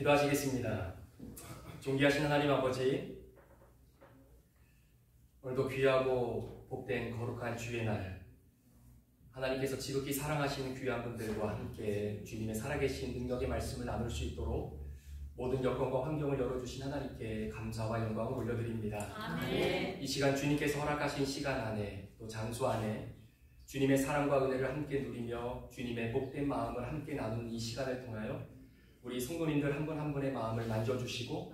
기도하시겠습니다. 존귀하신 하나님 아버지, 오늘도 귀하고 복된 거룩한 주의 날, 하나님께서 지극히 사랑하시는 귀한 분들과 함께 주님의 살아계신 능력의 말씀을 나눌 수 있도록 모든 여건과 환경을 열어주신 하나님께 감사와 영광을 올려드립니다. 아멘. 이 시간 주님께서 허락하신 시간 안에, 또 장소 안에 주님의 사랑과 은혜를 함께 누리며 주님의 복된 마음을 함께 나누는 이 시간을 통하여 우리 성도님들 한 분 한 분의 마음을 만져주시고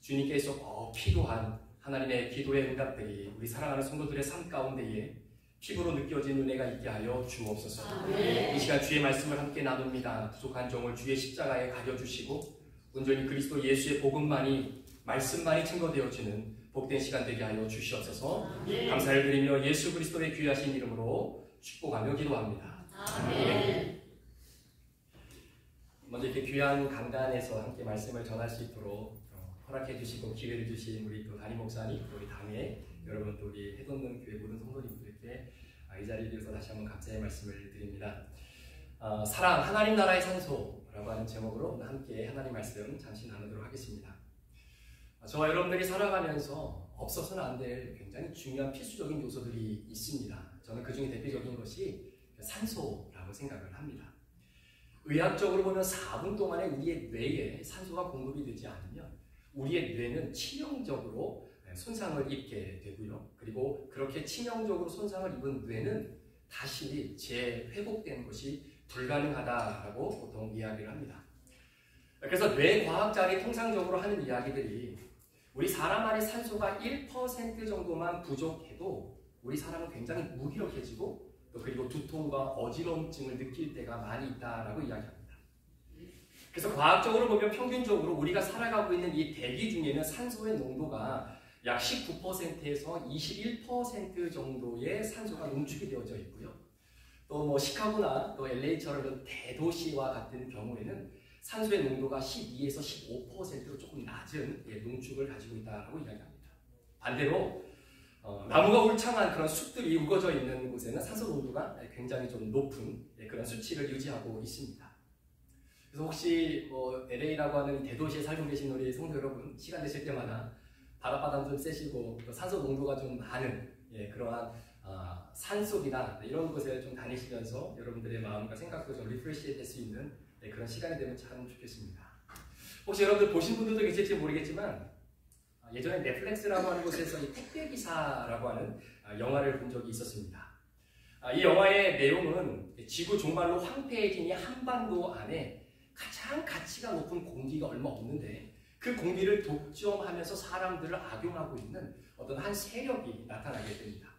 주님께서 꼭 필요한 하나님의 기도의 응답들이 우리 사랑하는 성도들의 삶 가운데에 피부로 느껴진 은혜가 있게 하여 주옵소서. 이 시간 주의 말씀을 함께 나눕니다. 부족한 종을 주의 십자가에 가려주시고 온전히 그리스도 예수의 복음만이, 말씀만이 증거되어지는 복된 시간 되게 하여 주시옵소서. 감사를 드리며 예수 그리스도의 귀하신 이름으로 축복하며 기도합니다. 아멘. 먼저 이렇게 귀한 강단에서 함께 말씀을 전할 수 있도록 허락해 주시고 기회를 주신 우리 또 담임 목사님, 또 우리 당회 여러분, 또 우리 해돋는 교회 모든 성도님들께 이 자리에 비해서 다시 한번 감사의 말씀을 드립니다. 사랑, 하나님 나라의 산소라고 하는 제목으로 함께 하나님 말씀 잠시 나누도록 하겠습니다. 저와 여러분들이 살아가면서 없어서는 안 될 굉장히 중요한 필수적인 요소들이 있습니다. 저는 그 중에 대표적인 것이 산소라고 생각을 합니다. 의학적으로 보면 4분 동안에 우리의 뇌에 산소가 공급이 되지 않으면 우리의 뇌는 치명적으로 손상을 입게 되고요. 그리고 그렇게 치명적으로 손상을 입은 뇌는 다시 재회복되는 것이 불가능하다라고 보통 이야기를 합니다. 그래서 뇌과학자들이 통상적으로 하는 이야기들이 우리 사람 안에 산소가 1% 정도만 부족해도 우리 사람은 굉장히 무기력해지고 또 그리고 두통과 어지러움증을 느낄 때가 많이 있다라고 이야기합니다. 그래서 과학적으로 보면 평균적으로 우리가 살아가고 있는 이 대기 중에는 산소의 농도가 약 19%에서 21% 정도의 산소가 농축이 되어져 있고요. 또 뭐 시카고나 또 LA처럼 대도시와 같은 경우에는 산소의 농도가 12에서 15%로 조금 낮은 농축을 가지고 있다고 이야기합니다. 반대로 나무가 울창한 그런 숲들이 우거져 있는 곳에는 산소 농도가 굉장히 좀 높은 그런 수치를 유지하고 있습니다. 그래서 혹시 LA라고 하는 대도시에 살고 계신 우리 성도 여러분, 시간 되실 때마다 바닷바람 좀 쐬시고 또 산소 농도가 좀 많은 그러한 산속이나 이런 곳에 좀 다니시면서 여러분들의 마음과 생각도 좀 리프레시 될 수 있는 그런 시간이 되면 참 좋겠습니다. 혹시 여러분들 보신 분들도 계실지 모르겠지만 예전에 넷플릭스라고 하는 곳에서 이 택배기사라고 하는 영화를 본 적이 있었습니다. 이 영화의 내용은 지구 종말로 황폐해진 이 한반도 안에 가장 가치가 높은 공기가 얼마 없는데 그 공기를 독점하면서 사람들을 악용하고 있는 어떤 한 세력이 나타나게 됩니다.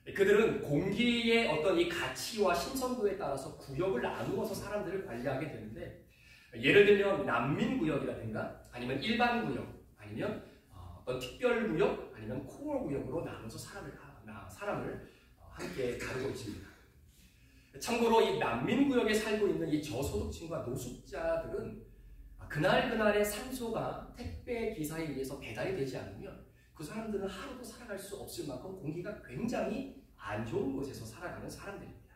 그들은 공기의 어떤 이 가치와 신선도에 따라서 구역을 나누어서 사람들을 관리하게 되는데, 예를 들면 난민구역이라든가 아니면 일반구역, 아니면 어떤 특별구역, 아니면 코어구역으로 나눠서 사람을 함께 다루고 있습니다. 참고로 이 난민구역에 살고 있는 이 저소득층과 노숙자들은 그날그날의 산소가 택배 기사에 의해서 배달이 되지 않으면 그 사람들은 하루도 살아갈 수 없을 만큼 공기가 굉장히 안 좋은 곳에서 살아가는 사람들입니다.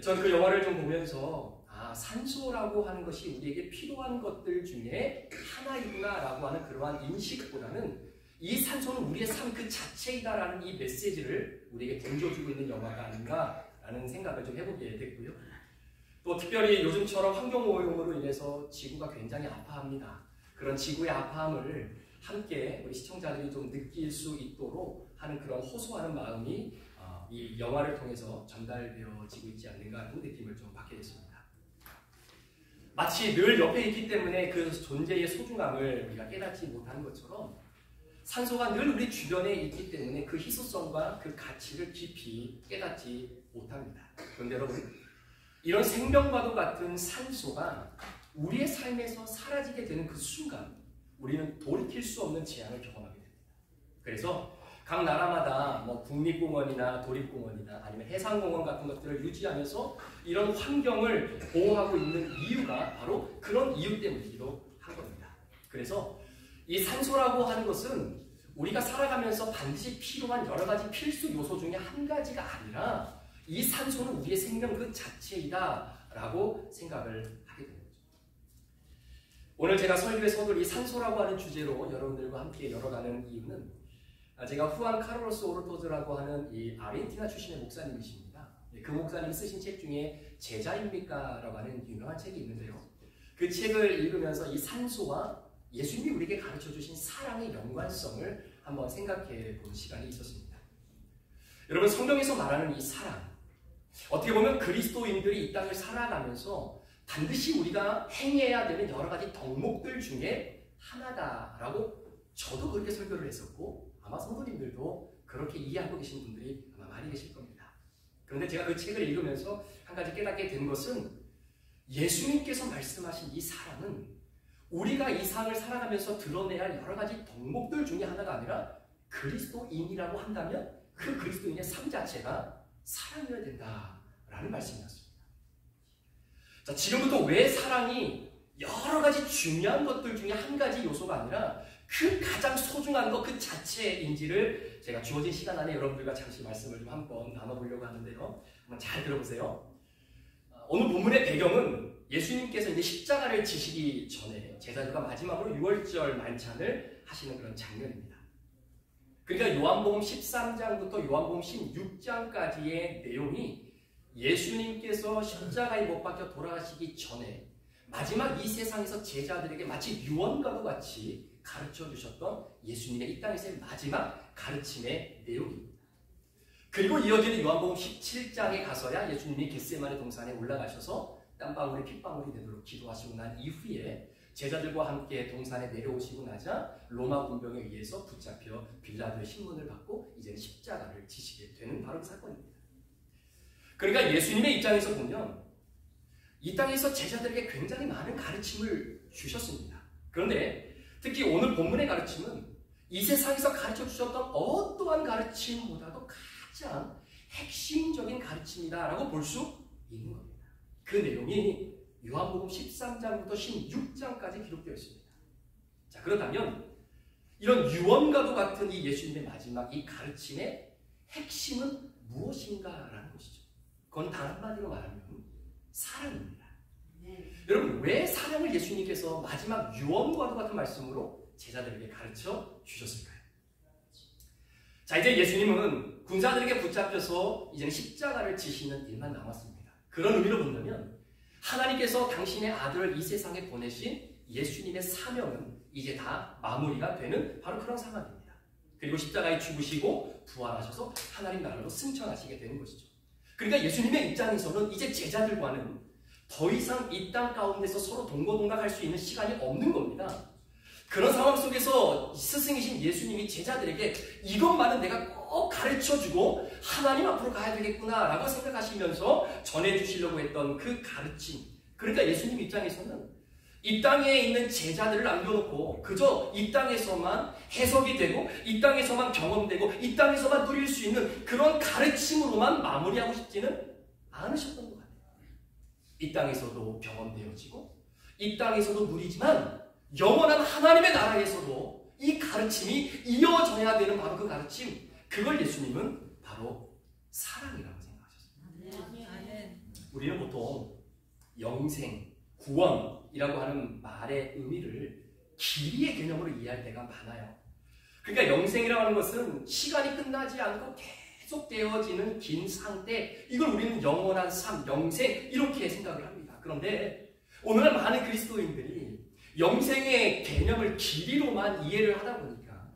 저는 그 영화를 좀 보면서 산소라고 하는 것이 우리에게 필요한 것들 중에 하나이구나라고 하는 그러한 인식보다는 이 산소는 우리의 삶 그 자체이다라는 이 메시지를 우리에게 던져주고 있는 영화가 아닌가라는 생각을 좀 해보게 됐고요. 또 특별히 요즘처럼 환경오염으로 인해서 지구가 굉장히 아파합니다. 그런 지구의 아파함을 함께 우리 시청자들이 좀 느낄 수 있도록 하는 그런 호소하는 마음이 이 영화를 통해서 전달되어지고 있지 않는가 하는 느낌을 좀 받게 됐습니다. 마치 늘 옆에 있기 때문에 그 존재의 소중함을 우리가 깨닫지 못하는 것처럼 산소가 늘 우리 주변에 있기 때문에 그 희소성과 그 가치를 깊이 깨닫지 못합니다. 그런데 여러분, 이런 생명과도 같은 산소가 우리의 삶에서 사라지게 되는 그 순간 우리는 돌이킬 수 없는 재앙을 경험하게 됩니다. 그래서 각 나라마다 국립공원이나 도립공원이나 아니면 해상공원 같은 것들을 유지하면서 이런 환경을 보호하고 있는 이유가 바로 그런 이유 때문이기도 한 겁니다. 그래서 이 산소라고 하는 것은 우리가 살아가면서 반드시 필요한 여러 가지 필수 요소 중에 한 가지가 아니라 이 산소는 우리의 생명 그 자체이다 라고 생각을 하게 됩니다. 오늘 제가 설교의 서두리 산소라고 하는 주제로 여러분들과 함께 열어가는 이유는 제가 후안 카를로스 오르토즈라고 하는 이 아르헨티나 출신의 목사님이십니다. 그 목사님이 쓰신 책 중에 제자입니까? 라고 하는 유명한 책이 있는데요. 그 책을 읽으면서 이 산소와 예수님이 우리에게 가르쳐주신 사랑의 연관성을 한번 생각해 본 시간이 있었습니다. 여러분, 성경에서 말하는 이 사랑, 어떻게 보면 그리스도인들이 이 땅을 살아가면서 반드시 우리가 행해야 되는 여러 가지 덕목들 중에 하나다라고 저도 그렇게 설교를 했었고 아마 성도님들도 그렇게 이해하고 계신 분들이 아마 많이 계실 겁니다. 그런데 제가 그 책을 읽으면서 한 가지 깨닫게 된 것은 예수님께서 말씀하신 이 사랑은 우리가 이 삶을 살아가면서 드러내야 할 여러 가지 덕목들 중에 하나가 아니라 그리스도인이라고 한다면 그 그리스도인의 삶 자체가 사랑이어야 된다라는 말씀이었습니다. 자, 지금부터 왜 사랑이 여러 가지 중요한 것들 중에 한 가지 요소가 아니라 그 가장 소중한 것 그 자체인지를 제가 주어진 시간 안에 여러분들과 잠시 말씀을 좀 한번 나눠보려고 하는데요. 한번 잘 들어보세요. 오늘 본문의 배경은 예수님께서 이제 십자가를 지시기 전에 제자들과 마지막으로 유월절 만찬을 하시는 그런 장면입니다. 그러니까 요한복음 13장부터 요한복음 16장까지의 내용이 예수님께서 십자가에 못 박혀 돌아가시기 전에 마지막 이 세상에서 제자들에게 마치 유언과도 같이 가르쳐 주셨던 예수님의 이 땅에서의 마지막 가르침의 내용입니다. 그리고 이어지는 요한복음 17장에 가서야 예수님이 겟세마네 동산에 올라가셔서 땀방울이 핏방울이 되도록 기도하시고 난 이후에 제자들과 함께 동산에 내려오시고 나자 로마 군병에 의해서 붙잡혀 빌라도의 신문을 받고 이제는 십자가를 지시게 되는 바로 그 사건입니다. 그러니까 예수님의 입장에서 보면 이 땅에서 제자들에게 굉장히 많은 가르침을 주셨습니다. 그런데 특히 오늘 본문의 가르침은 이 세상에서 가르쳐 주셨던 어떠한 가르침보다도 가장 핵심적인 가르침이다라고 볼 수 있는 겁니다. 그 내용이 요한복음 13장부터 16장까지 기록되어 있습니다. 자, 그렇다면 이런 유언과도 같은 이 예수님의 마지막 이 가르침의 핵심은 무엇인가라는 것이죠. 그건 단 한마디로 말하면 사랑입니다. 여러분, 왜 사랑을 예수님께서 마지막 유언과도 같은 말씀으로 제자들에게 가르쳐 주셨을까요? 자, 이제 예수님은 군사들에게 붙잡혀서 이제는 십자가를 지시는 일만 남았습니다. 그런 의미로 본다면 하나님께서 당신의 아들을 이 세상에 보내신 예수님의 사명은 이제 다 마무리가 되는 바로 그런 상황입니다. 그리고 십자가에 죽으시고 부활하셔서 하나님 나라로 승천하시게 되는 것이죠. 그러니까 예수님의 입장에서는 이제 제자들과는 더 이상 이 땅 가운데서 서로 동고동락할 수 있는 시간이 없는 겁니다. 그런 상황 속에서 스승이신 예수님이 제자들에게 이것만은 내가 꼭 가르쳐주고 하나님 앞으로 가야 되겠구나 라고 생각하시면서 전해주시려고 했던 그 가르침, 그러니까 예수님 입장에서는 이 땅에 있는 제자들을 남겨놓고 그저 이 땅에서만 해석이 되고 이 땅에서만 경험되고 이 땅에서만 누릴 수 있는 그런 가르침으로만 마무리하고 싶지는 않으셨던 것 같아요. 이 땅에서도 경험되어지고 이 땅에서도 누리지만 영원한 하나님의 나라에서도 이 가르침이 이어져야 되는 바로 그 가르침, 그걸 예수님은 바로 사랑이라고 생각하셨습니다. 우리는 보통 영생, 구원이라고 하는 말의 의미를 길이의 개념으로 이해할 때가 많아요. 그러니까 영생이라고 하는 것은 시간이 끝나지 않고 계속 되어지는 긴 상태, 이걸 우리는 영원한 삶, 영생 이렇게 생각을 합니다. 그런데 오늘날 많은 그리스도인들이 영생의 개념을 길이로만 이해를 하다 보니까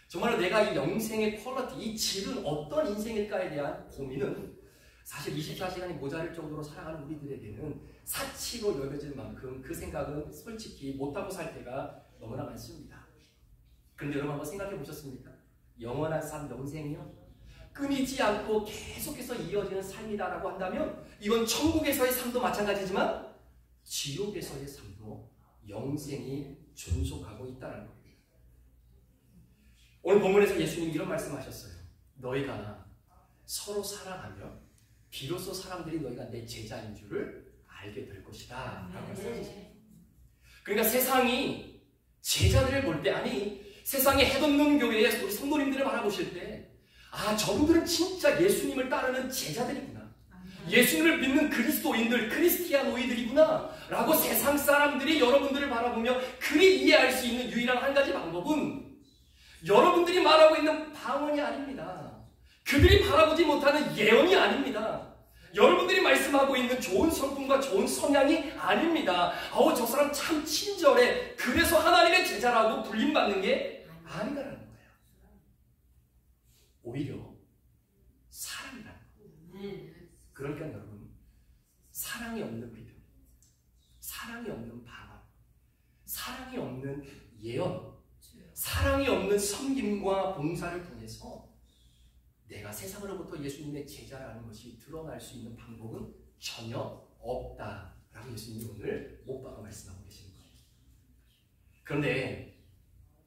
정말로 내가 이 영생의 퀄리티, 이 질은 어떤 인생일까에 대한 고민은 사실 24시간이 모자랄 정도로 살아가는 우리들에게는 사치로 여겨질 만큼 그 생각은 솔직히 못하고 살 때가 너무나 많습니다. 그런데 여러분 한번 생각해 보셨습니까? 영원한 삶, 영생이요? 끊이지 않고 계속해서 이어지는 삶이다라고 한다면 이건 천국에서의 삶도 마찬가지지만 지옥에서의 삶도 영생이 존속하고 있다는 겁니다. 오늘 본문에서 예수님이 이런 말씀하셨어요. 너희가 서로 사랑하며 비로소 사람들이 너희가 내 제자인 줄을 알게 될 것이다 라고 말씀하셨어요. 그러니까 세상이 제자들을 볼 때, 아니 세상의 해돋는 교회의 우리 성도님들을 바라보실 때, 아, 저분들은 진짜 예수님을 따르는 제자들이구나. 예수님을 믿는 그리스도인들, 크리스티아노이들이구나 라고 세상 사람들이 여러분들을 바라보며 그리 이해할 수 있는 유일한 한 가지 방법은 여러분들이 말하고 있는 방언이 아닙니다. 그들이 바라보지 못하는 예언이 아닙니다. 여러분들이 말씀하고 있는 좋은 성품과 좋은 성향이 아닙니다. 저 사람 참 친절해. 그래서 하나님의 제자라고 불림받는 게 아니다라는 거예요. 오히려 사랑이라는 거예요. 그러니까 여러분, 사랑이 없는 믿음, 사랑이 없는 방언, 사랑이 없는 예언, 사랑이 없는 섬김과 봉사를 통해서 내가 세상으로부터 예수님의 제자라는 것이 드러날 수 있는 방법은 전혀 없다라고 예수님이 오늘 못 박아 말씀하고 계시는 거예요. 그런데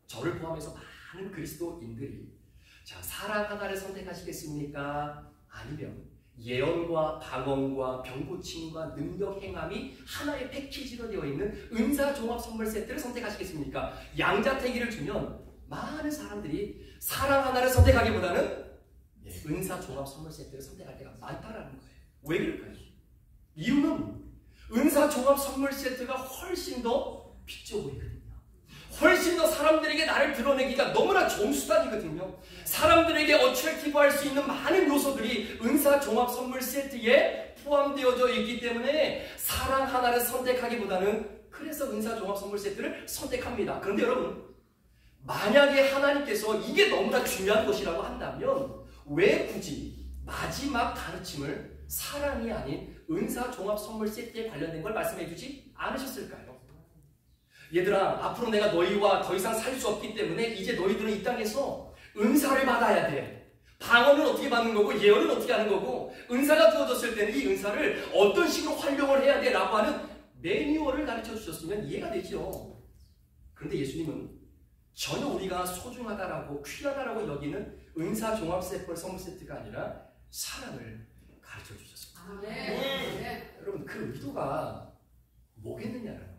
저를 포함해서 많은 그리스도인들이 자, 사랑 하나를 선택하시겠습니까? 아니면 예언과 방언과 병고침과 능력 행함이 하나의 패키지로 되어 있는 은사 종합 선물 세트를 선택하시겠습니까? 양자택일을 주면 많은 사람들이 사랑 하나를 선택하기보다는 은사 종합 선물 세트를 선택할 때가 많다라는 거예요. 왜 그럴까요? 이유는 은사 종합 선물 세트가 훨씬 더 비춰 보이거든요. 훨씬 더 사람들에게 나를 드러내기가 너무나 좋은 수단이거든요. 사람들에게 어트랙티브할 수 있는 많은 요소들이 은사 종합 선물 세트에 포함되어져 있기 때문에 사랑 하나를 선택하기보다는 그래서 은사 종합 선물 세트를 선택합니다. 그런데 여러분, 만약에 하나님께서 이게 너무나 중요한 것이라고 한다면 왜 굳이 마지막 가르침을 사랑이 아닌 은사 종합 선물 세트에 관련된 걸 말씀해 주지 않으셨을까요? 얘들아, 앞으로 내가 너희와 더 이상 살 수 없기 때문에 이제 너희들은 이 땅에서 은사를 받아야 돼. 방언은 어떻게 받는 거고 예언은 어떻게 하는 거고 은사가 주어졌을 때는 이 은사를 어떤 식으로 활용을 해야 돼 라고 하는 매뉴얼을 가르쳐 주셨으면 이해가 되죠. 그런데 예수님은 전혀 우리가 소중하다라고 귀하다라고 여기는 은사 종합 선물 세트가 아니라 사랑을 가르쳐 주셨습니다. 네. 여러분, 그 의도가 뭐겠느냐라는 거예요.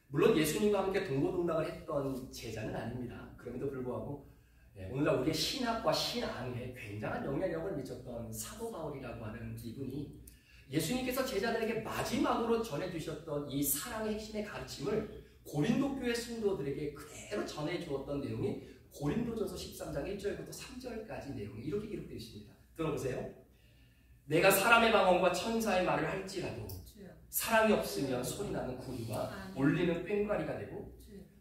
물론 예수님과 함께 동고동락을 했던 제자는 아닙니다. 그럼에도 불구하고 오늘날 우리의 신학과 신앙에 굉장한 영향력을 미쳤던 사도 바울이라고 하는 이분이 예수님께서 제자들에게 마지막으로 전해주셨던 이 사랑의 핵심의 가르침을 고린도 교회 성도들에게 그대로 전해주었던 내용이 고린도전서 13장 1절부터 3절까지 내용이 이렇게 기록되어 있습니다. 들어보세요. 내가 사람의 방언과 천사의 말을 할지라도 사랑이 없으면 소리나는 구리와 울리는 꽹과리가 되고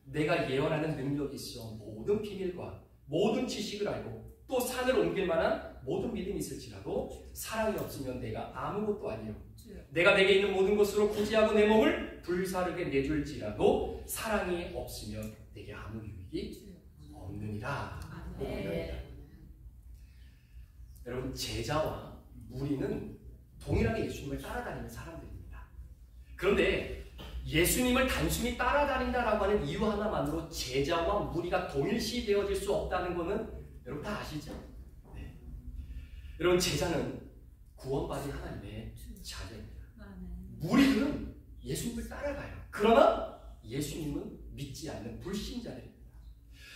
내가 예언하는 능력이 있어 모든 비밀과 모든 지식을 알고 또 산을 옮길 만한 모든 믿음이 있을지라도 사랑이 없으면 내가 아무것도 아니요 내가 내게 있는 모든 것으로 구제하고 내 몸을 불사르게 내줄지라도 사랑이 없으면 내게 아무 유익이 없느니라. 여러분, 제자와 무리는 동일하게 예수님을 따라다니는 사람들입니다. 그런데 예수님을 단순히 따라다닌다라고 하는 이유 하나만으로 제자와 무리가 동일시 되어질 수 없다는 것은 여러분 다 아시죠? 네. 여러분, 제자는 구원받은 하나님의 자녀입니다. 무리들은 예수님을 따라가요. 그러나 예수님은 믿지 않는 불신자들입니다.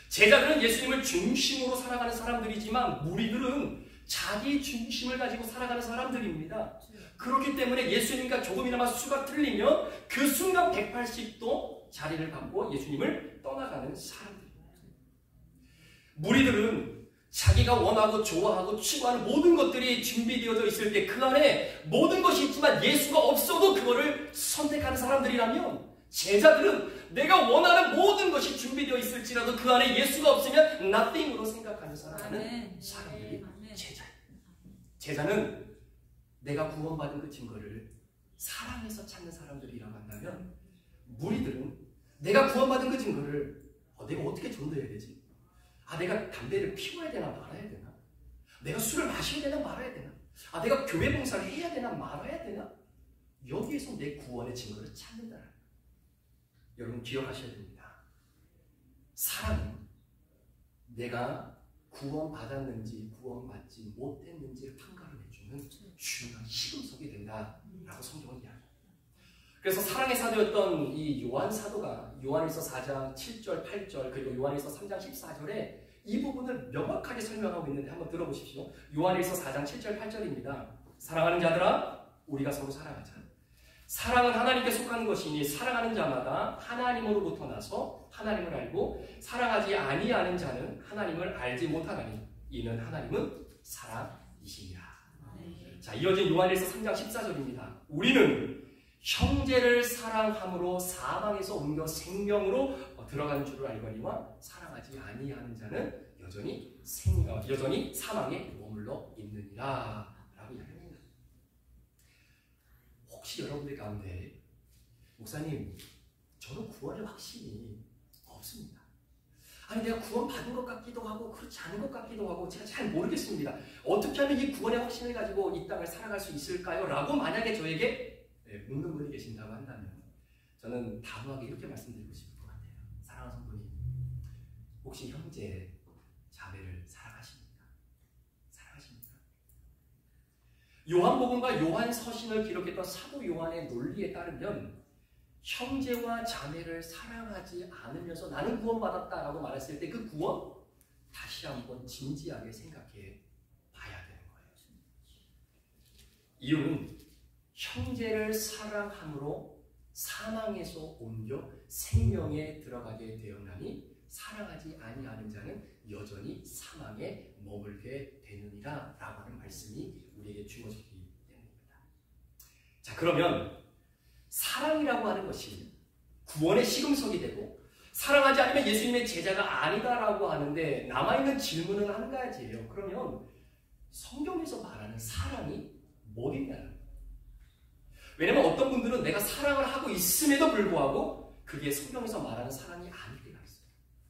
제자들은 예수님을 중심으로 살아가는 사람들이지만 무리들은 자기 중심을 가지고 살아가는 사람들입니다. 그렇기 때문에 예수님과 조금이나마 수가 틀리면 그 순간 180도 자리를 바꾸어 예수님을 떠나가는 사람들입니다. 무리들은 자기가 원하고 좋아하고 추구하는 모든 것들이 준비되어져 있을 때 그 안에 모든 것이 있지만 예수가 없어도 그거를 선택하는 사람들이라면 제자들은 내가 원하는 모든 것이 준비되어 있을지라도 그 안에 예수가 없으면 nothing으로 생각하며 살아가는 사람들이 제자입니다. 제자는 내가 구원받은 그 증거를 사랑해서 찾는 사람들이라고 한다면 무리들은 내가 구원받은 그 증거를 내가 어떻게 전도해야 되지? 내가 담배를 피워야 되나 말아야 되나? 내가 술을 마셔야 되나 말아야 되나? 내가 교회 봉사를 해야 되나 말아야 되나? 여기에서 내 구원의 증거를 찾는다. 여러분 기억하셔야 됩니다. 사랑은 내가 구원받았는지 구원받지 못했는지를 판가름해주는 중요한 시금석이 된다라고 성경은 이야기합니다. 그래서 사랑의 사도였던 이 요한 사도가 요한일서 4장 7절 8절 그리고 요한일서 3장 14절에 이 부분을 명확하게 설명하고 있는데 한번 들어보십시오. 요한일서 4장 7절 8절입니다. 사랑하는 자들아 우리가 서로 사랑하자. 사랑은 하나님께 속한 것이니 사랑하는 자마다 하나님으로부터 나서 하나님을 알고 사랑하지 아니하는 자는 하나님을 알지 못하나니 이는 하나님은 사랑이시니라. 자, 이어진 요한일서 3장 14절입니다. 우리는 형제를 사랑함으로 사망에서 옮겨 생명으로 들어가는 줄을 알거니와 사랑하지 아니하는 자는 여전히 사망에 머물러 있느니라 라고 이야기합니다. 혹시 여러분들 가운데 목사님 저는 구원의 확신이 없습니다. 아니 내가 구원 받은 것 같기도 하고 그렇지 않은 것 같기도 하고 제가 잘 모르겠습니다. 어떻게 하면 이 구원의 확신을 가지고 이 땅을 살아갈 수 있을까요? 라고 만약에 저에게 묻는 분이 계신다고 한다면 저는 단호하게 이렇게 말씀드리고 싶을 것 같아요. 사랑하는 성도님, 혹시 형제, 자매를 사랑하십니까? 사랑하십니까? 요한복음과 요한서신을 기록했던 사도 요한의 논리에 따르면 형제와 자매를 사랑하지 않으면서 나는 구원받았다라고 말했을 때 그 구원 다시 한번 진지하게 생각해 봐야 되는 거예요. 이유는 형제를 사랑함으로 사망에서 옮겨 생명에 들어가게 되었나니 사랑하지 아니하는 자는 여전히 사망에 머물게 되느니라 라고 하는 말씀이 우리에게 주어지기 때문입니다. 자, 그러면 사랑이라고 하는 것이 구원의 시금석이 되고 사랑하지 않으면 예수님의 제자가 아니다라고 하는데 남아있는 질문은 한 가지예요. 그러면 성경에서 말하는 사랑이 뭐겠냐는 거예요. 왜냐면 어떤 분들은 내가 사랑을 하고 있음에도 불구하고 그게 성경에서 말하는 사랑이 아닐 때가 있어요.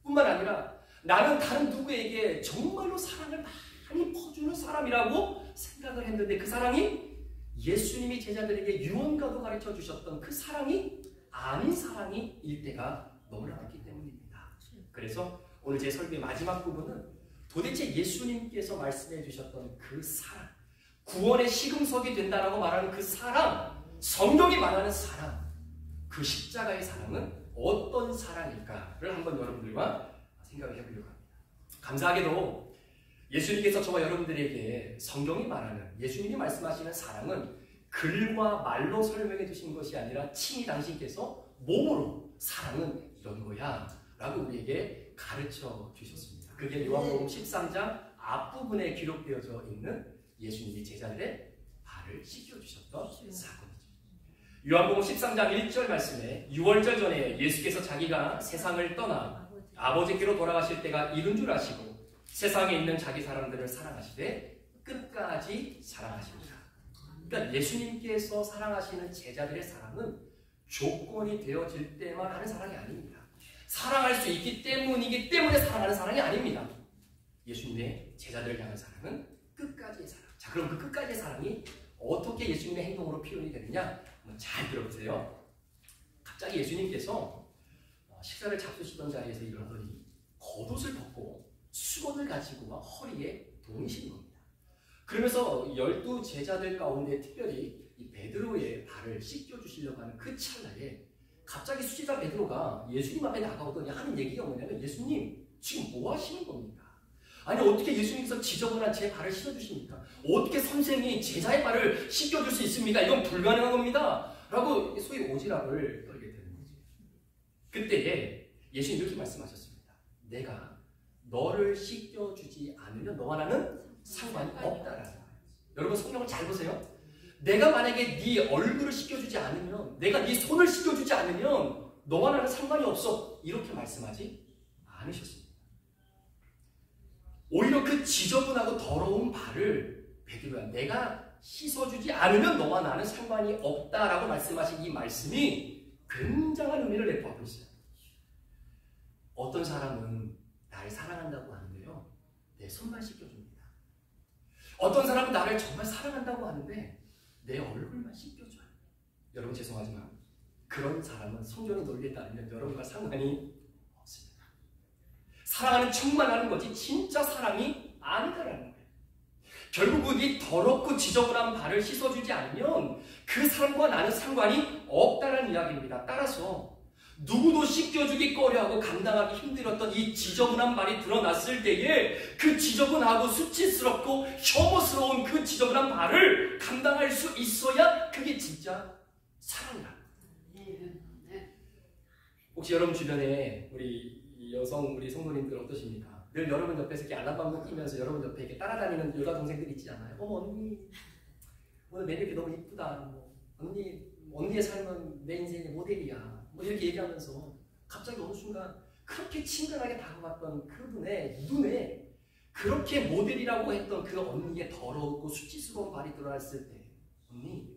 뿐만 아니라 나는 다른 누구에게 정말로 사랑을 많이 퍼주는 사람이라고 생각을 했는데 그 사랑이 예수님이 제자들에게 유언과도 가르쳐 주셨던 그 사랑이 아닌 사랑일 때가 너무나 많기 때문입니다. 그래서 오늘 제 설교의 마지막 부분은 도대체 예수님께서 말씀해 주셨던 그 사랑, 구원의 시금석이 된다라고 말하는 그 사랑, 성경이 말하는 사랑, 그 십자가의 사랑은 어떤 사랑일까를 한번 여러분들과 생각을 해보려고 합니다. 감사하게도 예수님께서 저와 여러분들에게 성경이 말하는 예수님이 말씀하시는 사랑은 글과 말로 설명해 주신 것이 아니라 친히 당신께서 몸으로 사랑은 이런 거야 라고 우리에게 가르쳐 주셨습니다. 그게 요한복음 13장 앞부분에 기록되어져 있는 예수님이 제자들의 발을 씻겨주셨던 사건이죠. 요한복음 13장 1절 말씀에 6월절 전에 예수께서 자기가 세상을 떠나 아버지께로 돌아가실 때가 이른 줄 아시고 세상에 있는 자기 사람들을 사랑하시되 끝까지 사랑하십니다. 그러니까 예수님께서 사랑하시는 제자들의 사랑은 조건이 되어질 때만 하는 사랑이 아닙니다. 사랑할 수 있기 때문이기 때문에 사랑하는 사랑이 아닙니다. 예수님의 제자들을 향한 사랑은 끝까지의 사랑. 자, 그럼 그 끝까지의 사랑이 어떻게 예수님의 행동으로 표현이 되느냐? 한번 잘 들어보세요. 갑자기 예수님께서 식사를 잡수시던 자리에서 일어나더니 겉옷을 벗고 수건을 가지고 허리에 동이신 겁니다. 그러면서 12 제자들 가운데 특별히 이 베드로의 발을 씻겨주시려고 하는 그 찰나에 갑자기 수지자 베드로가 예수님 앞에 나가오더니 하는 얘기가 뭐냐면 예수님 지금 뭐 하시는 겁니까? 아니 어떻게 예수님께서 지저분한 제 발을 씻어주십니까? 어떻게 선생이 제자의 발을 씻겨줄 수 있습니까? 이건 불가능한 겁니다. 라고 소위 오지랖을 떨게 되는 거죠. 그때에 예수님 이렇게 말씀하셨습니다. 내가 너를 씻겨주지 않으면 너와 나는 상관이 없다라는 거예요. 여러분 성경을 잘 보세요. 내가 만약에 네 얼굴을 씻겨주지 않으면, 내가 네 손을 씻겨주지 않으면 너와 나는 상관이 없어. 이렇게 말씀하지 않으셨습니다. 오히려 그 지저분하고 더러운 발을 베드로야 내가 씻어주지 않으면 너와 나는 상관이 없다라고 말씀하신 이 말씀이 굉장한 의미를 내포하고 있어요. 어떤 사람은 나를 사랑한다고 하는데요, 내 손만 씻겨줍니다. 어떤 사람은 나를 정말 사랑한다고 하는데 내 얼굴만 씻겨줘요. 여러분 죄송하지만 그런 사람은 성경의 논리에 따르면 여러분과 상관이 없습니다. 사랑하는 척만 하는 거지 진짜 사랑이 아니다라는 거예요. 결국은 이 더럽고 지저분한 발을 씻어주지 않으면 그 사람과 나는 상관이 없다는 이야기입니다. 따라서 누구도 씻겨주기 꺼려하고 감당하기 힘들었던 이 지저분한 발이 드러났을 때에 그 지저분하고 수치스럽고 혐오스러운 그 지저분한 발을 감당할 수 있어야 그게 진짜 사랑이다. 혹시 여러분 주변에 우리 여성 우리 성도님들 어떠십니까? 늘 여러분 옆에서 이렇게 알람방송 끼면서 여러분 옆에 이렇게 따라다니는 여자 동생들 있지 않아요? 어머 언니 오늘 매력이 너무 이쁘다. 뭐, 언니의 삶은 내 인생의 모델이야. 뭐 이렇게 얘기하면서 갑자기 어느 순간 그렇게 친근하게 다가왔던 그분의 눈에 그렇게 모델이라고 했던 그 언니의 더럽고 수치스러운 발이 드러났을 때 언니,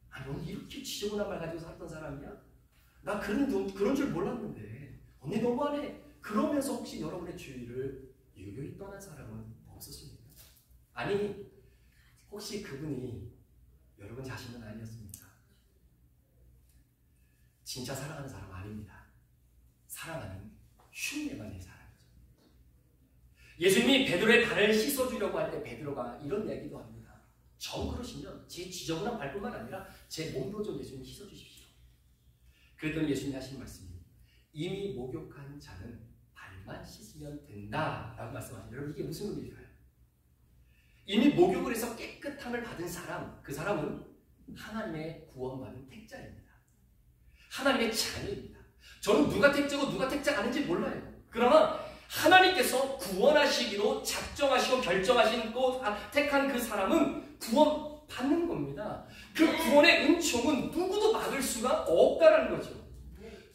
아니 언니 이렇게 지저분한 말 가지고 살았던 사람이야? 나 그런 줄 몰랐는데 언니 너무하네. 그러면서 혹시 여러분의 주위를 유유히 떠난 사람은 없었습니까? 아니 혹시 그분이 여러분 자신은 아니었습니까? 진짜 사랑하는 사람 아닙니다. 사랑하는 흉내만의 사람이죠. 예수님이 베드로의 발을 씻어주려고 할 때 베드로가 이런 얘기도 합니다. 정 그러시면 제 지저분한 발뿐만 아니라 제 몸도 좀 예수님 씻어주십시오. 그랬더니 예수님이 하신 말씀이 이미 목욕한 자는 발만 씻으면 된다라고 말씀하십니다. 여러분 이게 무슨 의미일까요? 이미 목욕을 해서 깨끗함을 받은 사람, 그 사람은 하나님의 구원받은 택자입니다. 하나님의 자녀입니다. 저는 누가 택자고 누가 택자 아닌지 몰라요. 그러나 하나님께서 구원하시기로 작정하시고 결정하시고 택한 그 사람은 구원받는 겁니다. 그 구원의 은총은 누구도 막을 수가 없다는 거죠.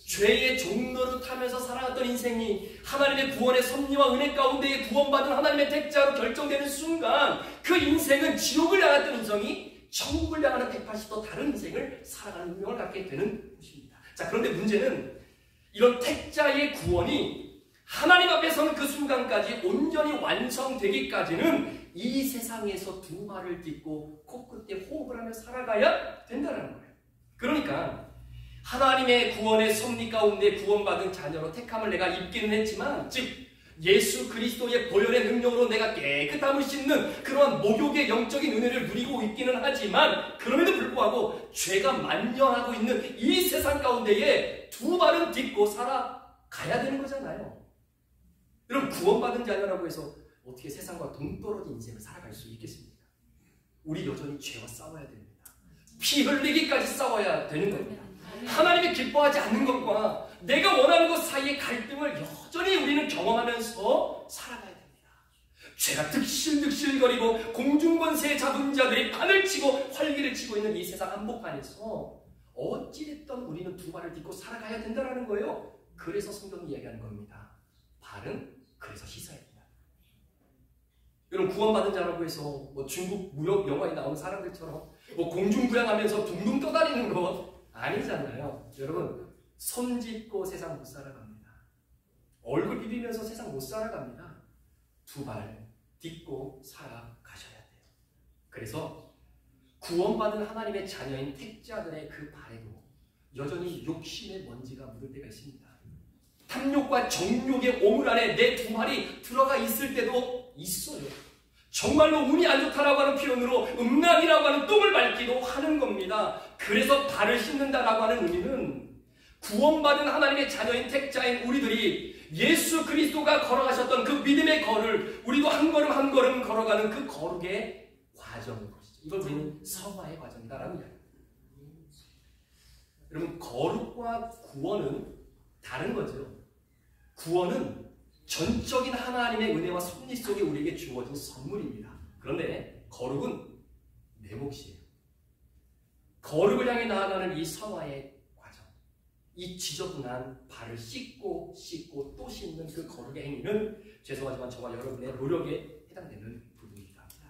죄의 종로를 타면서 살아갔던 인생이 하나님의 구원의 섭리와 은혜 가운데에 구원받은 하나님의 택자로 결정되는 순간 그 인생은 지옥을 향했던 인생이 천국을 향하는 180도 다른 인생을 살아가는 운명을 갖게 되는 것입니다. 자, 그런데 문제는 이런 택자의 구원이 하나님 앞에 서는 그 순간까지 온전히 완성되기까지는 이 세상에서 두 발을 딛고 코끝에 호흡을 하며 살아가야 된다는 거예요. 그러니까 하나님의 구원의 섭리 가운데 구원받은 자녀로 택함을 내가 입기는 했지만, 즉 예수 그리스도의 보혈의 능력으로 내가 깨끗함을 씻는 그러한 목욕의 영적인 은혜를 누리고 있기는 하지만, 그럼에도 불구하고 죄가 만연하고 있는 이 세상 가운데에 두 발은 딛고 살아가야 되는 거잖아요. 여러분, 구원받은 자녀라고 해서 어떻게 세상과 동떨어진 인생을 살아갈 수 있겠습니까? 우리 여전히 죄와 싸워야 됩니다. 피 흘리기까지 싸워야 되는 겁니다. 하나님이 기뻐하지 않는 것과 내가 원하는 것 사이의 갈등을 여전히 우리는 경험하면서 살아가야 됩니다. 죄가 득실득실거리고 공중권세에 잡은 자들이 판을 치고 활기를 치고 있는 이 세상 한복판에서 어찌됐든 우리는 두 발을 딛고 살아가야 된다는 거예요. 그래서 성경이 이야기하는 겁니다. 발은 그래서 씻어야 된다. 여러분, 구원받은 자라고 해서 뭐 중국 무역 영화에 나오는 사람들처럼 뭐 공중부양하면서 둥둥 떠다니는 것 아니잖아요. 여러분, 손 짚고 세상 못 살아갑니다. 얼굴 비비면서 세상 못 살아갑니다. 두 발 딛고 살아가셔야 돼요. 그래서 구원받은 하나님의 자녀인 택자들의 그 발에도 여전히 욕심의 먼지가 묻을 때가 있습니다. 탐욕과 정욕의 오물 안에 내 두 발이 들어가 있을 때도 있어요. 정말로 운이 안 좋다라고 하는 표현으로 음란이라고 하는 똥을 밟기도 하는 겁니다. 그래서 발을 씻는다라고 하는 의미는 구원받은 하나님의 자녀인 택자인 우리들이 예수 그리스도가 걸어가셨던 그 믿음의 걸을 우리도 한 걸음 한 걸음 걸어가는 그 거룩의 과정인 것이죠. 이걸 우리는 성화의 과정이다라는 이야기입니다. 여러분, 거룩과 구원은 다른 거죠. 구원은 전적인 하나님의 은혜와 섭리 속에 우리에게 주어진 선물입니다. 그런데 거룩은 내 몫이에요. 거룩을 향해 나아가는 이 성화의 과정, 이 지저분한 발을 씻고 또 씻는 그 거룩의 행위는 죄송하지만 저와 여러분의 노력에 해당되는 부분이기도 합니다.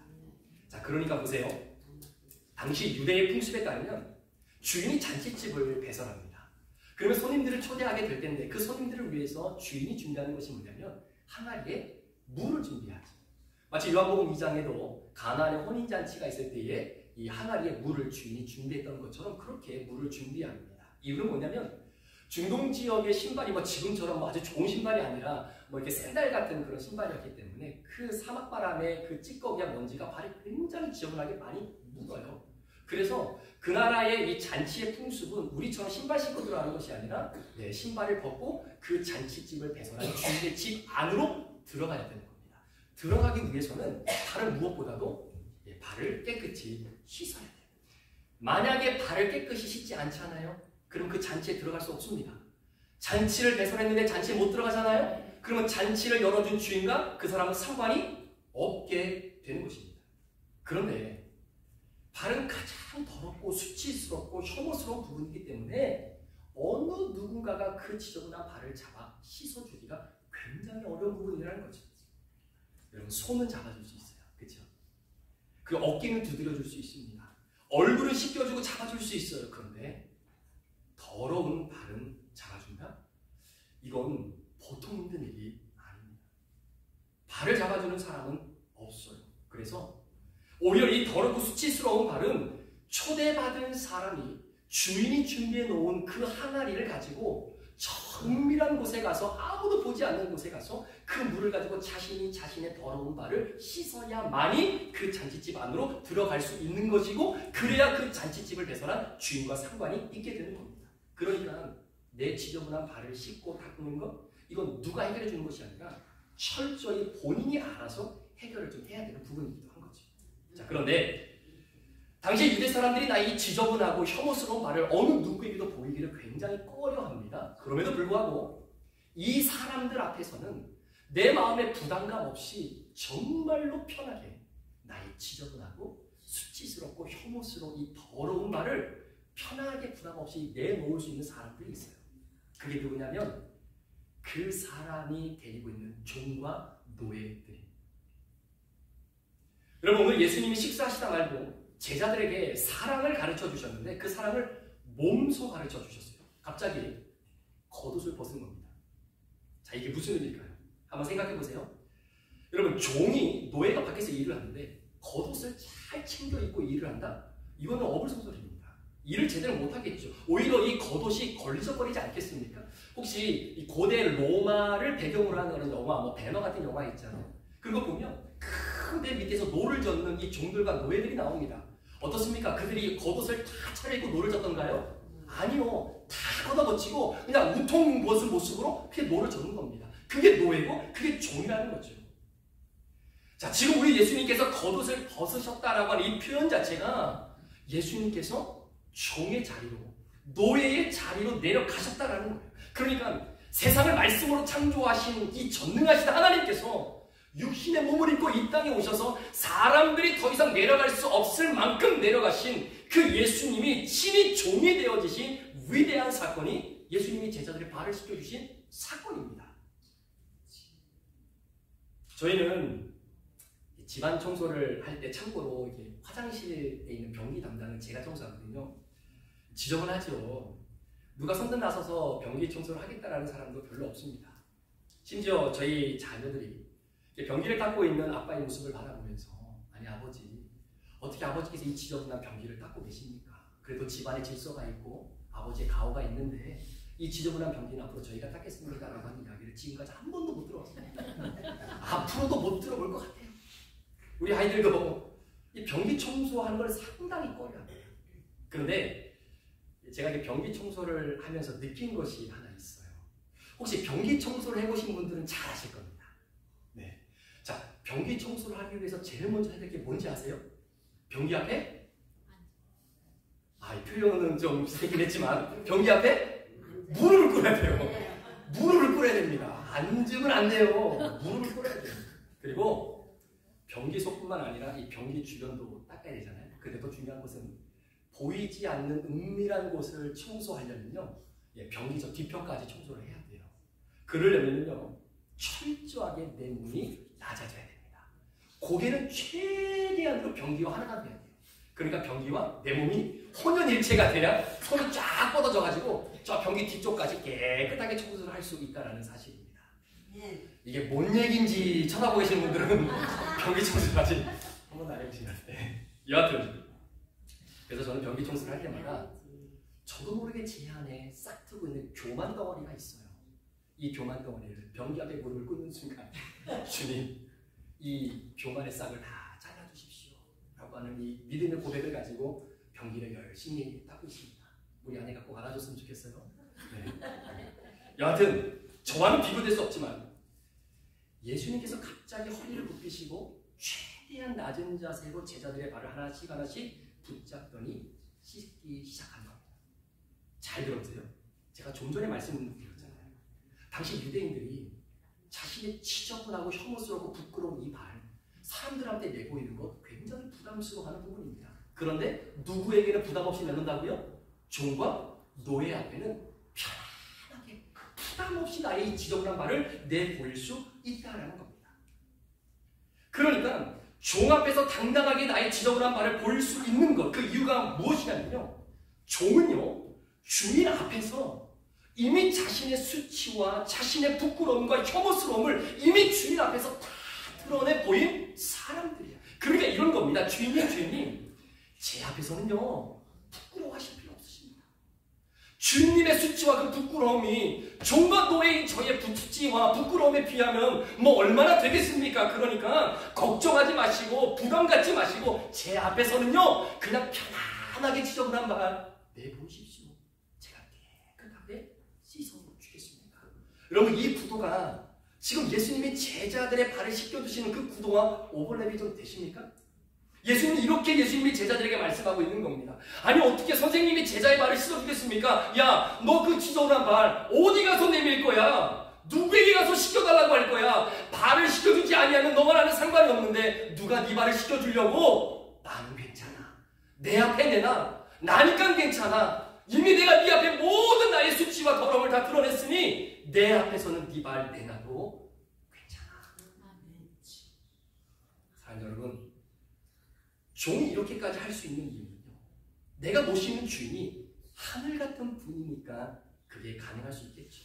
자, 그러니까 보세요. 당시 유대의 풍습에 따르면 주인이 잔치집을 배설합니다. 그러면 손님들을 초대하게 될 텐데 그 손님들을 위해서 주인이 준비하는 것이 뭐냐면 항아리에 물을 준비하죠. 마치 요한복음 2장에도 가나안의 혼인잔치가 있을 때에 이 항아리에 물을 주인이 준비했던 것처럼 그렇게 물을 준비합니다. 이유는 뭐냐면 중동 지역의 신발이 뭐 지금처럼 뭐 아주 좋은 신발이 아니라 뭐 이렇게 샌들 같은 그런 신발이었기 때문에 그 사막바람에 그 찌꺼기와 먼지가 발이 굉장히 지저분하게 많이 묻어요. 그래서 그 나라의 이 잔치의 풍습은 우리처럼 신발 신고 들어가는 것이 아니라 신발을 벗고 그 잔치집을 배설한 주인의 집 안으로 들어가야 되는 겁니다. 들어가기 위해서는 다른 무엇보다도 발을 깨끗이 씻어야 돼요. 만약에 발을 깨끗이 씻지 않잖아요? 그럼 그 잔치에 들어갈 수 없습니다. 잔치를 배설했는데 잔치에 못 들어가잖아요? 그러면 잔치를 열어준 주인과 그 사람은 상관이 없게 되는 것입니다. 그런데 발은 가장 더럽고 수치스럽고 혐오스러운 부분이기 때문에 어느 누군가가 그 지저분한 발을 잡아 씻어주기가 굉장히 어려운 부분이라는 거죠. 여러분, 손은 잡아줄 수 있어요. 그렇죠? 그 어깨는 두드려줄 수 있습니다. 얼굴은 씻겨주고 잡아줄 수 있어요. 그런데 더러운 발은 잡아준다? 이건 보통 힘든 일이 아닙니다. 발을 잡아주는 사람은 없어요. 그래서 오히려 이 더럽고 수치스러운 발은 초대받은 사람이 주인이 준비해 놓은 그 항아리를 가지고 저 은밀한 곳에 가서 아무도 보지 않는 곳에 가서 그 물을 가지고 자신이 자신의 더러운 발을 씻어야만이 그 잔치집 안으로 들어갈 수 있는 것이고, 그래야 그 잔치집을 배설한 주인과 상관이 있게 되는 겁니다. 그러니까 내 지저분한 발을 씻고 닦는 것, 이건 누가 해결해 주는 것이 아니라 철저히 본인이 알아서 해결을 좀 해야 되는 부분이기도 한 거죠. 자, 그런데 당시 유대 사람들이 나 이 지저분하고 혐오스러운 발을 어느 누구에게도 보이기를 굉장히 꺼려합니다. 그럼에도 불구하고 이 사람들 앞에서는 내 마음에 부담감 없이 정말로 편하게 나의 지저분하고 수치스럽고 혐오스러운 이 더러운 발을 편하게 부담 없이 내놓을 수 있는 사람들이 있어요. 그게 누구냐면 그 사람이 데리고 있는 종과 노예들입니다. 여러분, 오늘 예수님이 식사하시다 말고 제자들에게 사랑을 가르쳐 주셨는데 그 사랑을 몸소 가르쳐 주셨어요. 갑자기 겉옷을 벗은 겁니다. 자, 이게 무슨 의미일까요? 한번 생각해 보세요. 여러분, 종이, 노예가 밖에서 일을 하는데 겉옷을 잘 챙겨 입고 일을 한다? 이거는 어불성설입니다. 일을 제대로 못하겠죠. 오히려 이 겉옷이 걸리적거리지 않겠습니까? 혹시 이 고대 로마를 배경으로 하는 그런 영화, 뭐 배너 같은 영화 있잖아요. 그거 보면 큰 배 밑에서 노를 젓는 이 종들과 노예들이 나옵니다. 어떻습니까? 그들이 겉옷을 다 차려입고 노를 젓던가요? 아니요. 다 걷어붙이고 그냥 우통 벗은 모습으로 그게 노를 젓는 겁니다. 그게 노예고 그게 종이라는 거죠. 자, 지금 우리 예수님께서 겉옷을 벗으셨다라고 하는 이 표현 자체가 예수님께서 종의 자리로, 노예의 자리로 내려가셨다라는 거예요. 그러니까 세상을 말씀으로 창조하신 이 전능하신 하나님께서 육신의 몸을 입고 이 땅에 오셔서 사람들이 더 이상 내려갈 수 없을 만큼 내려가신 그 예수님이 친히 종이 되어지신 위대한 사건이 예수님이 제자들의 발을 씻겨주신 사건입니다. 저희는 집안 청소를 할 때 참고로 이게 화장실에 있는 변기 담당은 제가 청소하거든요. 지저분하죠. 누가 선뜻 나서서 변기 청소를 하겠다라는 사람도 별로 없습니다. 심지어 저희 자녀들이 변기를 닦고 있는 아빠의 모습을 바라보면서, 아니 아버지, 어떻게 아버지께서 이 지저분한 변기를 닦고 계십니까? 그래도 집안에 질서가 있고 아버지의 가오가 있는데 이 지저분한 변기는 앞으로 저희가 닦겠습니까? 라고 하는 이야기를 지금까지 한 번도 못 들어봤습니다. 앞으로도 못 들어볼 것 같아요. 우리 아이들도 이 변기 청소하는 걸 상당히 꺼려합니다. 그런데 제가 이 변기 청소를 하면서 느낀 것이 하나 있어요. 혹시 변기 청소를 해보신 분들은 잘 아실 겁니다. 네. 자, 변기 청소를 하기 위해서 제일 먼저 해야 될 게 뭔지 아세요? 변기 앞에? 이 표현은 좀 세긴 했지만 변기 앞에 무릎을 꿇어야 돼요. 무릎을 꿇어야 됩니다. 앉으면 안 돼요. 무릎을 꿇어야 돼요. 그리고 변기 속뿐만 아니라 이 변기 주변도 닦아야 되잖아요. 근데 더 중요한 것은 보이지 않는 은밀한 곳을 청소하려면요, 변기 저 뒤편까지 청소를 해야 돼요. 그러려면요, 철저하게 내 몸이 낮아져야 됩니다. 고개는 최대한으로 변기와 하나가 돼야 돼요. 그러니까 변기와 내 몸이 혼연일체가 돼야 손이 쫙 뻗어져가지고 저 변기 뒤쪽까지 깨끗하게 청소를 할 수 있다는 사실입니다. 이게 뭔 얘기인지 쳐다보고 계시는 분들은 변기 청소까지 한번 안 해보시는데, 여하튼 그래서 저는 변기 청소를 할 때마다 저도 모르게 제 안에 싹 트고 있는 교만 덩어리가 있어요. 이 교만 덩어리를 변기 앞에 무릎을 꿇는 순간 주님, 이 교만의 싹을 다 잘라주십시오 라고 하는 이 믿음의 고백을 가지고 병기를 열심히 닦고 있습니다. 우리 아내가 꼭 알아줬으면 좋겠어요. 네. 여하튼 저와는 비교될 수 없지만 예수님께서 갑자기 허리를 굽히시고 최대한 낮은 자세로 제자들의 발을 하나씩 붙잡더니 씻기 시작한 겁니다. 잘 들어보세요. 제가 좀 전에 말씀드렸잖아요. 당시 유대인들이 자신의 지저분하고 혐오스럽고 부끄러운 이 발, 사람들한테 내보이는 것 굉장히 부담스러워하는 부분입니다. 그런데 누구에게는 부담 없이 내놓는다고요? 종과 노예 앞에는 편안하게 부담 없이 나의 이 지저분한 발을 내보일 수 있다라는 겁니다. 그러니까 종 앞에서 당당하게 나의 지저분한 발을 보일 수 있는 것, 그 이유가 무엇이냐면요, 종은요 주인 앞에서 이미 자신의 수치와 자신의 부끄러움과 혐오스러움을 이미 주인 앞에서 다 드러내 보인 사람들이야. 그러니까 이런 겁니다. 주인님 제 앞에서는요 부끄러워하실 필요 없으십니다. 주님의 수치와 그 부끄러움이 종과 노예인 저의 수치와 부끄러움에 비하면 뭐 얼마나 되겠습니까? 그러니까 걱정하지 마시고 부담 갖지 마시고 제 앞에서는요 그냥 편안하게 지저분한 발 내보십시오. 제가 깨끗하게 씻어주겠습니다. 여러분, 이 구도가 지금 예수님이 제자들의 발을 씻겨주시는 그 구도와 오버랩이 좀 되십니까? 예수님이 이렇게 예수님이 제자들에게 말씀하고 있는 겁니다. 아니 어떻게 선생님이 제자의 발을 씻어주겠습니까? 야, 너 그 지저분한 발 어디 가서 내밀 거야? 누구에게 가서 씻겨달라고 할 거야? 발을 씻겨주지 아니하면 너와 나는 상관이 없는데 누가 네 발을 씻겨주려고? 나는 괜찮아. 내 앞에 내놔. 나니까 괜찮아. 이미 내가 네 앞에 모든 나의 수치와 더러움을 다 드러냈으니 내 앞에서는 네 발 내놔도 괜찮아. 사랑하는 여러분, 종이 이렇게까지 할 수 있는 이유는요, 내가 모시는 주인이 하늘 같은 분이니까 그게 가능할 수 있겠죠.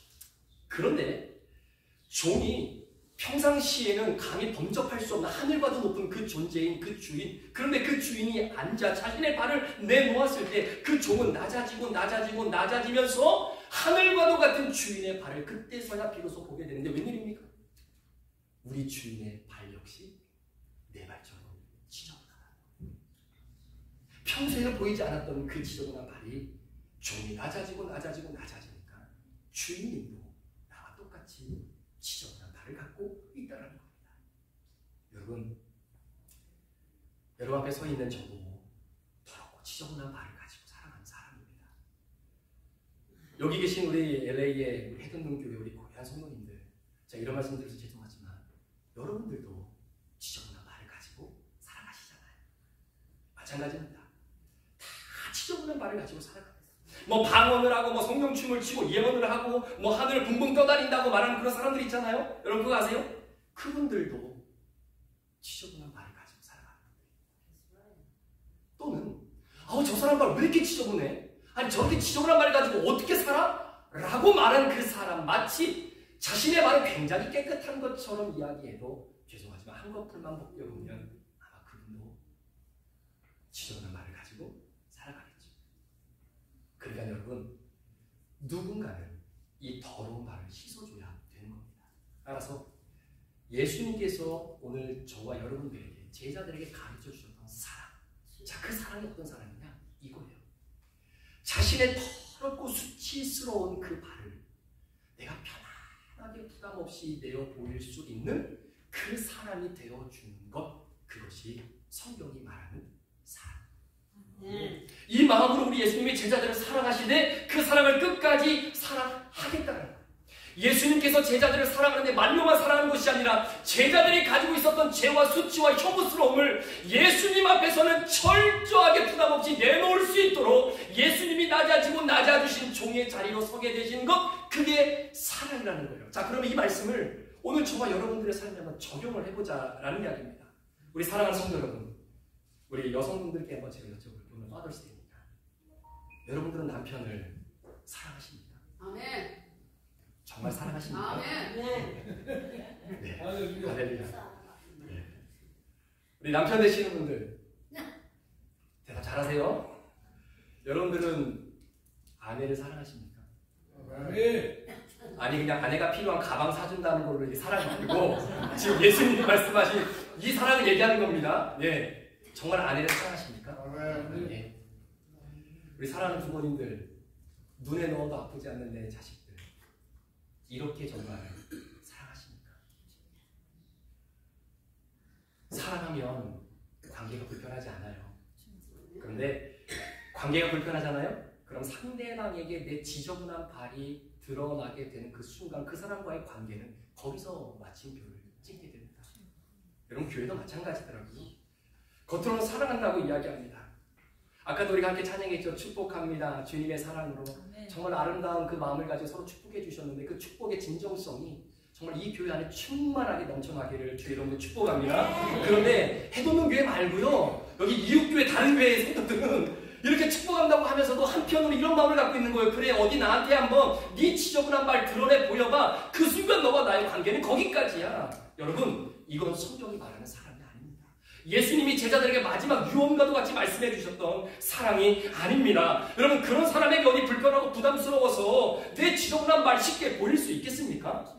그런데 종이 평상시에는 감히 범접할 수 없는 하늘과도 높은 그 존재인 그 주인, 그런데 그 주인이 앉아 자신의 발을 내놓았을 때 그 종은 낮아지면서 하늘과도 같은 주인의 발을 그때서야 비로소 보게 되는데 웬일입니까? 우리 주인의 발 역시 내 발처럼 지저분하다. 평소에는 보이지 않았던 그 지저분한 발이 종이 낮아지니까 주인님도 나와 똑같이 지저분한 발을 갖고 있다는 겁니다. 여러분 앞에 서 있는 저도 더럽고 지저분한 발을 가지고 살아가는 사람입니다. 여기 계신 우리 LA의 해동교회 우리 고향 성도님들, 제가 이런 말씀 드려서 죄송하지만 여러분들도 지저분한 발을 가지고 살아가시잖아요. 마찬가지입니다. 다 지저분한 발을 가지고 살아갑니다. 뭐 방언을 하고 뭐 성령춤을 추고 예언을 하고 뭐 하늘을 붕붕 떠다닌다고 말하는 그런 사람들 있잖아요. 여러분 그거 아세요? 그분들도 지저분한 발을 가지고 살아가는 분들입니다. 또는 저 사람 발 왜 이렇게 지저분해? 아니 저렇게 지저분한 발을 가지고 어떻게 살아? 라고 말한 그 사람, 마치 자신의 발은 굉장히 깨끗한 것처럼 이야기해도 죄송하지만 한꺼풀만 벗겨보면 아마 그분도 지저분한 발을 가지고 살아가겠죠. 그러니까 여러분, 누군가는 이 더러운 발을 씻어줘야 되는 겁니다. 따라서 예수님께서 오늘 저와 여러분들에게, 제자들에게 가르쳐 주셨던 사랑, 자, 그 사랑이 어떤 사랑이냐? 이거예요. 자신의 더럽고 수치스러운 그 발을 내가 편안하게 부담 없이 내어 보일 수 있는 그 사람이 되어주는 것, 그것이 성경이 말하는 사랑. 이 마음으로 우리 예수님이 제자들을 사랑하시되 그 사랑을 끝까지 사랑하겠다는 거예요. 예수님께서 제자들을 사랑하는데 말로만 사랑하는 것이 아니라 제자들이 가지고 있었던 죄와 수치와 혐오스러움을 예수님 앞에서는 철저하게 부담 없이 내놓을 수 있도록 예수님이 낮아주신 종의 자리로 서게 되신 것, 그게 사랑이라는 거예요. 자, 그러면 이 말씀을 오늘 저와 여러분들의 삶에 한번 적용을 해보자라는 이야기입니다. 우리 사랑하는 성도 여러분, 우리 여성분들께 한번 제가 여쭤볼게요. 오늘 파더스데이니까 여러분들은 남편을 사랑하십니까? 아멘. 정말 사랑하십니까? 아멘. 네. 할렐루야. 네. 우리 남편 되시는 분들 대답 잘하세요. 여러분들은 아내를 사랑하십니까? 아니 그냥 아내가 필요한 가방 사준다는 걸로 이게 사랑이 아니고 지금 예수님이 말씀하신 이 사랑을 얘기하는 겁니다. 네. 정말 아내를 사랑하십니까? 네. 우리 사랑하는 부모님들, 눈에 넣어도 아프지 않는 내 자식들, 이렇게 정말 사랑하십니까? 사랑하면 관계가 불편하지 않아요. 그런데 관계가 불편하잖아요? 그럼 상대방에게 내 지저분한 발이 드러나게 되는 그 순간 그 사람과의 관계는 거기서 마침표를 찍게 됩니다. 여러분, 교회도 마찬가지더라고요. 겉으로는 사랑한다고 이야기합니다. 아까도 우리가 함께 찬양했죠. 축복합니다. 주님의 사랑으로. 정말 아름다운 그 마음을 가지고 서로 축복해 주셨는데 그 축복의 진정성이 정말 이 교회 안에 충만하게 넘쳐나기를 주의 이름으로 축복합니다. 그런데 해돋는 교회 말고요, 여기 이웃교회 다른 교회의 성도들은 이렇게 축복한다고 하면서도 한편으로 이런 마음을 갖고 있는 거예요. 그래, 어디 나한테 한번 네 지저분한 말 드러내 보여봐. 그 순간 너와 나의 관계는 거기까지야. 여러분, 이건 성경이 말하는 사랑이 아닙니다. 예수님이 제자들에게 마지막 유언과도 같이 말씀해 주셨던 사랑이 아닙니다. 여러분, 그런 사람에게 어디 불편하고 부담스러워서 내 지저분한 말 쉽게 보일 수 있겠습니까?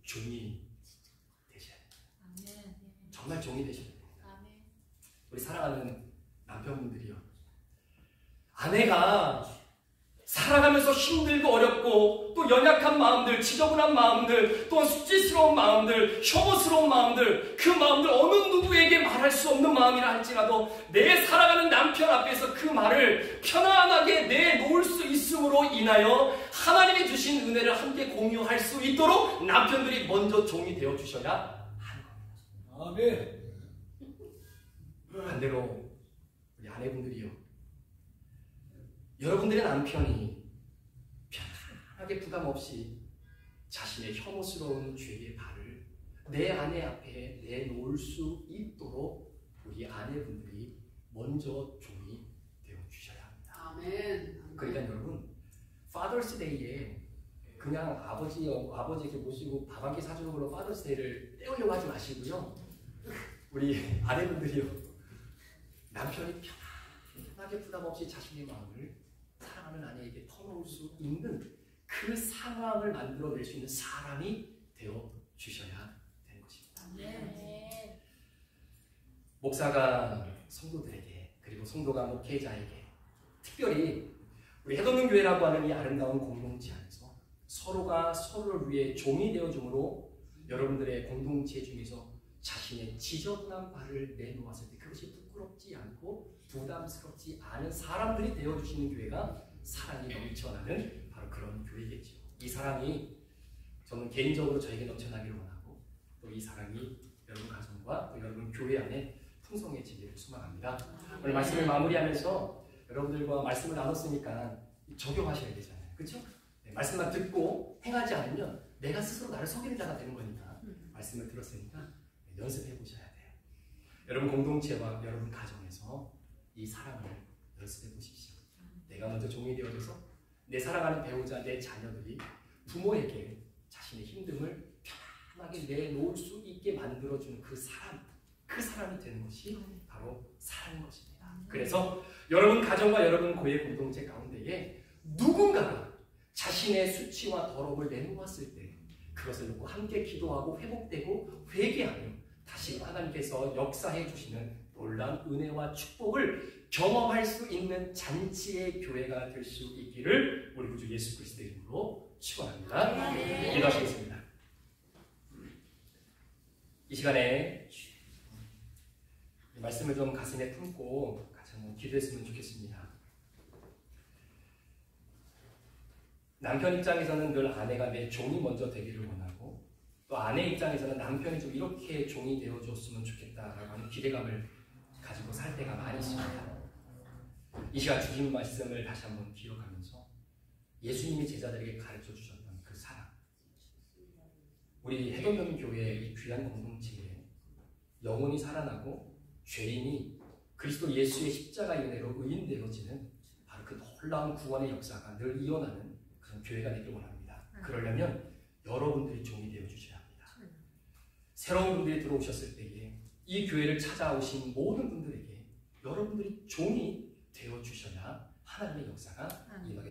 종이 되셔야 됩니다. 정말 종이 되셔야 됩니다. 우리 사랑하는 남편분들이요, 아내가 살아가면서 힘들고 어렵고 또 연약한 마음들, 지저분한 마음들, 또 수치스러운 마음들, 혐오스러운 마음들, 그 마음들 어느 누구에게 말할 수 없는 마음이라 할지라도 내 사랑하는 남편 앞에서 그 말을 편안하게 내놓을 수 있음으로 인하여 하나님이 주신 은혜를 함께 공유할 수 있도록 남편들이 먼저 종이 되어 주셔야 하는 겁니다. 아멘. 반대로 우리 아내분들이요, 여러분들의 남편이 편안하게 부담 없이 자신의 혐오스러운 죄의 발을 내 아내 앞에 내놓을 수 있도록 우리 아내분들이 먼저 종이 되어 주셔야 합니다. 아멘. 그러니까 여러분, 파더스 데이에 그냥 아버지 이렇게 모시고 밥 한 끼 사주는 걸로 파더스 데이를 때우려고 하지 마시고요, 우리 아내분들이요, 남편이 편하게 부담 없이 자신의 마음을 사랑하는 아내에게 터놓을 수 있는 그 상황을 만들어낼 수 있는 사람이 되어 주셔야 되는 것입니다. 네. 목사가 성도들에게, 그리고 성도가 목회자에게, 특별히 우리 해돋는 교회라고 하는 이 아름다운 공동체 안에서 서로가 서로를 위해 종이 되어줌으로 여러분들의 공동체 중에서 자신의 지저분한 발을 내놓았을 때 그것이 부끄럽지 않고 부담스럽지 않은 사람들이 되어주시는 교회가 사랑이 넘쳐나는 바로 그런 교회겠죠. 이 사랑이 저는 개인적으로 저에게 넘쳐나기를 원하고, 또 이 사랑이 여러분 가정과 또 여러분 교회 안에 풍성해지기를 소망합니다. 오늘 말씀을 마무리하면서 여러분들과 말씀을 나눴으니까 적용하셔야 되잖아요. 그렇죠? 네, 말씀만 듣고 행하지 않으면 내가 스스로 나를 속이는 자가 되는 거니까 말씀을 들었으니까 연습해 보셔야 돼요. 여러분 공동체와 여러분 가정에서 이 사랑을 연습해 보십시오. 내가 먼저 종이 되어줘서 내 사랑하는 배우자, 내 자녀들이 부모에게 자신의 힘듦을 편하게 내놓을 수 있게 만들어주는 그 사람이 되는 것이 바로 사랑인 것입니다. 그래서 여러분 가정과 여러분 교회 공동체 가운데에 누군가 자신의 수치와 더러움을 내놓았을 때 그것을 놓고 함께 기도하고 회복되고 회개하며 다시 하나님께서 역사해 주시는 놀라운 은혜와 축복을 경험할 수 있는 잔치의 교회가 될 수 있기를 우리 구주 예수 그리스도의 이름으로 축원합니다. 기도하시겠습니다. 이 시간에 이 말씀을 좀 가슴에 품고 같이 한번 기도했으면 좋겠습니다. 남편 입장에서는 늘 아내가 내 종이 먼저 되기를 원하고, 또 아내 입장에서는 남편이 좀 이렇게 종이 되어줬으면 좋겠다라고 하는 기대감을 가지고 살 때가 많이 있습니다. 이 시간 주신 말씀을 다시 한번 기억하면서 예수님이 제자들에게 가르쳐 주셨던 그 사랑, 우리 해돋는 교회의 이 귀한 공동체에 영혼이 살아나고 죄인이 그리스도 예수의 십자가의 은혜로 의인되어지는 바로 그 놀라운 구원의 역사가 늘 이어나는 그런 교회가 되길 원합니다. 그러려면 여러분들이 종이 되어 주셔야 합니다. 새로운 분들이 들어오셨을 때에 이 교회를 찾아오신 모든 분들에게 여러분들이 종이 되어 주셔야 하나님의 역사가 임하게